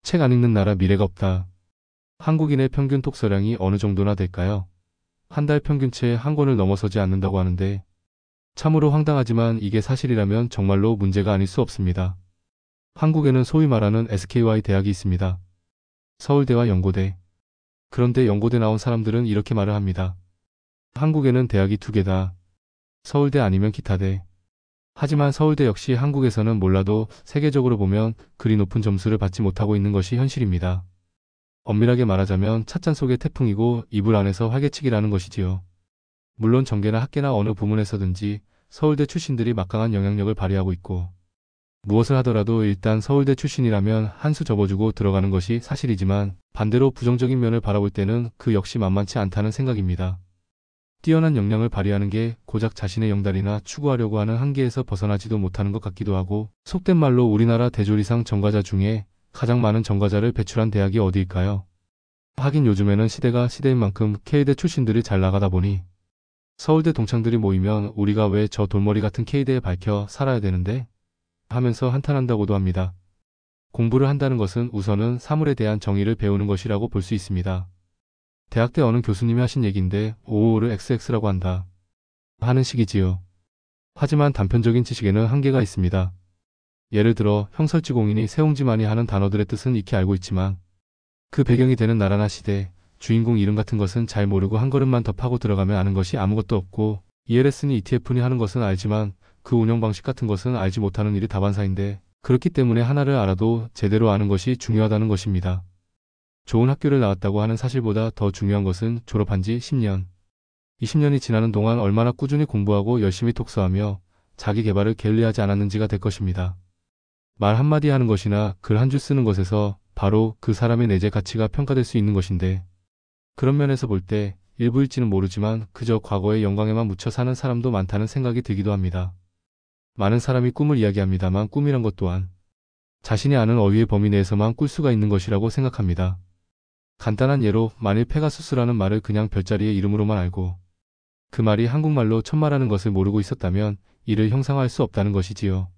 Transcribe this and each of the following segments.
책 안 읽는 나라 미래가 없다. 한국인의 평균 독서량이 어느 정도나 될까요? 한 달 평균치에 한 권을 넘어서지 않는다고 하는데 참으로 황당하지만 이게 사실이라면 정말로 문제가 아닐 수 없습니다. 한국에는 소위 말하는 SKY 대학이 있습니다. 서울대와 연고대. 그런데 연고대 나온 사람들은 이렇게 말을 합니다. 한국에는 대학이 두 개다. 서울대 아니면 기타대. 하지만 서울대 역시 한국에서는 몰라도 세계적으로 보면 그리 높은 점수를 받지 못하고 있는 것이 현실입니다. 엄밀하게 말하자면 찻잔 속의 태풍이고 이불 안에서 활개치기라는 것이지요. 물론 정계나 학계나 어느 부문에서든지 서울대 출신들이 막강한 영향력을 발휘하고 있고 무엇을 하더라도 일단 서울대 출신이라면 한 수 접어주고 들어가는 것이 사실이지만 반대로 부정적인 면을 바라볼 때는 그 역시 만만치 않다는 생각입니다. 뛰어난 역량을 발휘하는 게 고작 자신의 영달이나 추구하려고 하는 한계에서 벗어나지도 못하는 것 같기도 하고 속된 말로 우리나라 대졸 이상 전과자 중에 가장 많은 전과자를 배출한 대학이 어디일까요? 하긴 요즘에는 시대가 시대인 만큼 K대 출신들이 잘 나가다 보니 서울대 동창들이 모이면 우리가 왜 저 돌머리 같은 K대에 밝혀 살아야 되는데? 하면서 한탄한다고도 합니다. 공부를 한다는 것은 우선은 사물에 대한 정의를 배우는 것이라고 볼 수 있습니다. 대학 때 어느 교수님이 하신 얘기인데 555를 XX라고 한다. 하는 식이지요. 하지만 단편적인 지식에는 한계가 있습니다. 예를 들어 형설지공인이 세옹지만이 하는 단어들의 뜻은 익히 알고 있지만 그 배경이 되는 나라나 시대, 주인공 이름 같은 것은 잘 모르고 한 걸음만 더 파고 들어가면 아는 것이 아무것도 없고 ELS니 ETF니 하는 것은 알지만 그 운영 방식 같은 것은 알지 못하는 일이 다반사인데 그렇기 때문에 하나를 알아도 제대로 아는 것이 중요하다는 것입니다. 좋은 학교를 나왔다고 하는 사실보다 더 중요한 것은 졸업한 지 10년, 20년이 지나는 동안 얼마나 꾸준히 공부하고 열심히 독서하며 자기 개발을 게을리하지 않았는지가 될 것입니다. 말 한마디 하는 것이나 글 한 줄 쓰는 것에서 바로 그 사람의 내재 가치가 평가될 수 있는 것인데 그런 면에서 볼 때 일부일지는 모르지만 그저 과거의 영광에만 묻혀 사는 사람도 많다는 생각이 들기도 합니다. 많은 사람이 꿈을 이야기합니다만 꿈이란 것 또한 자신이 아는 어휘의 범위 내에서만 꿀 수가 있는 것이라고 생각합니다. 간단한 예로 만일 페가수스라는 말을 그냥 별자리의 이름으로만 알고 그 말이 한국말로 천마라는 것을 모르고 있었다면 이를 형상화할 수 없다는 것이지요.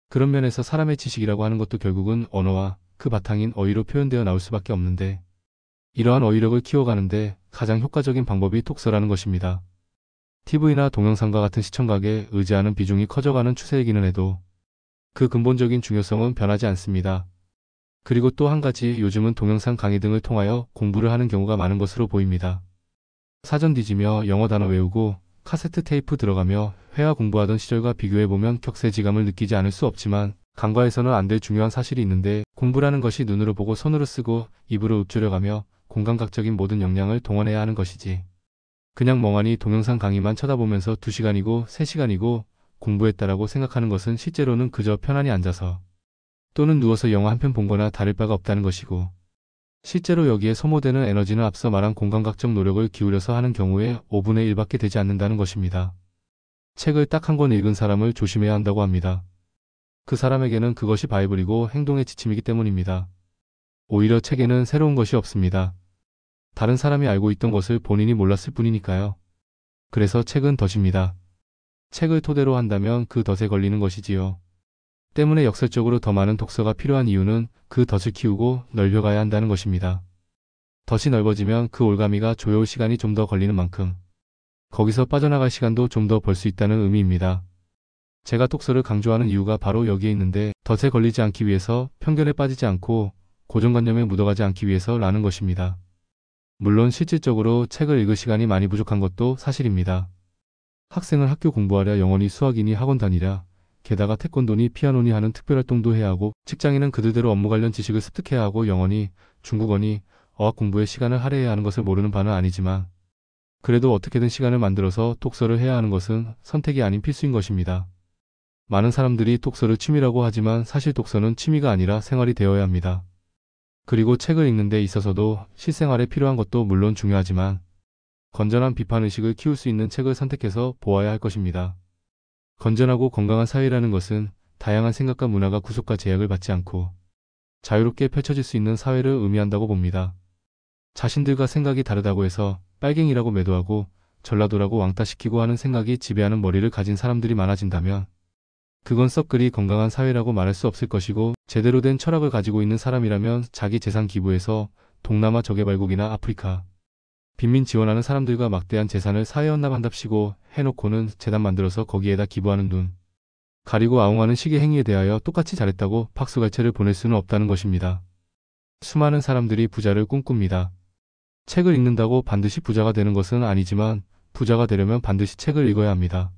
그런 면에서 사람의 지식이라고 하는 것도 결국은 언어와 그 바탕인 어휘로 표현되어 나올 수밖에 없는데 이러한 어휘력을 키워가는데 가장 효과적인 방법이 독서라는 것입니다. TV나 동영상과 같은 시청각에 의지하는 비중이 커져가는 추세이기는 해도 그 근본적인 중요성은 변하지 않습니다. 그리고 또 한 가지 요즘은 동영상 강의 등을 통하여 공부를 하는 경우가 많은 것으로 보입니다. 사전 뒤지며 영어 단어 외우고 카세트 테이프 들어가며 회화 공부하던 시절과 비교해보면 격세지감을 느끼지 않을 수 없지만 간과해서는 안 될 중요한 사실이 있는데 공부라는 것이 눈으로 보고 손으로 쓰고 입으로 읊조려가며 공감각적인 모든 역량을 동원해야 하는 것이지. 그냥 멍하니 동영상 강의만 쳐다보면서 2시간이고 3시간이고 공부했다라고 생각하는 것은 실제로는 그저 편안히 앉아서 또는 누워서 영화 한 편 본 거나 다를 바가 없다는 것이고 실제로 여기에 소모되는 에너지는 앞서 말한 공감각적 노력을 기울여서 하는 경우에 5분의 1밖에 되지 않는다는 것입니다. 책을 딱 한 권 읽은 사람을 조심해야 한다고 합니다. 그 사람에게는 그것이 바이블이고 행동의 지침이기 때문입니다. 오히려 책에는 새로운 것이 없습니다. 다른 사람이 알고 있던 것을 본인이 몰랐을 뿐이니까요. 그래서 책은 덫입니다. 책을 토대로 한다면 그 덫에 걸리는 것이지요. 때문에 역설적으로 더 많은 독서가 필요한 이유는 그 덫을 키우고 넓혀가야 한다는 것입니다. 덫이 넓어지면 그 올가미가 조여올 시간이 좀 더 걸리는 만큼 거기서 빠져나갈 시간도 좀 더 벌 수 있다는 의미입니다. 제가 독서를 강조하는 이유가 바로 여기에 있는데 덫에 걸리지 않기 위해서 편견에 빠지지 않고 고정관념에 묻어가지 않기 위해서라는 것입니다. 물론 실질적으로 책을 읽을 시간이 많이 부족한 것도 사실입니다. 학생은 학교 공부하랴 영어니 수학이니 학원 다니랴 게다가 태권도니 피아노니 하는 특별활동도 해야 하고 직장인은 그들대로 업무 관련 지식을 습득해야 하고 영어니 중국어니 어학 공부에 시간을 할애해야 하는 것을 모르는 바는 아니지만 그래도 어떻게든 시간을 만들어서 독서를 해야 하는 것은 선택이 아닌 필수인 것입니다. 많은 사람들이 독서를 취미라고 하지만 사실 독서는 취미가 아니라 생활이 되어야 합니다. 그리고 책을 읽는 데 있어서도 실생활에 필요한 것도 물론 중요하지만 건전한 비판의식을 키울 수 있는 책을 선택해서 보아야 할 것입니다. 건전하고 건강한 사회라는 것은 다양한 생각과 문화가 구속과 제약을 받지 않고 자유롭게 펼쳐질 수 있는 사회를 의미한다고 봅니다. 자신들과 생각이 다르다고 해서 빨갱이라고 매도하고 전라도라고 왕따시키고 하는 생각이 지배하는 머리를 가진 사람들이 많아진다면 그건 썩 그리 건강한 사회라고 말할 수 없을 것이고 제대로 된 철학을 가지고 있는 사람이라면 자기 재산 기부해서 동남아 저개발국이나 아프리카 빈민 지원하는 사람들과 막대한 재산을 사회 헌납한답시고 해놓고는 재단 만들어서 거기에다 기부하는 눈 가리고 아웅하는 식의 행위에 대하여 똑같이 잘했다고 박수갈채를 보낼 수는 없다는 것입니다. 수많은 사람들이 부자를 꿈꿉니다. 책을 읽는다고 반드시 부자가 되는 것은 아니지만 부자가 되려면 반드시 책을 읽어야 합니다.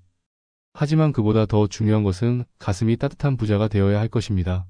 하지만 그보다 더 중요한 것은 가슴이 따뜻한 부자가 되어야 할 것입니다.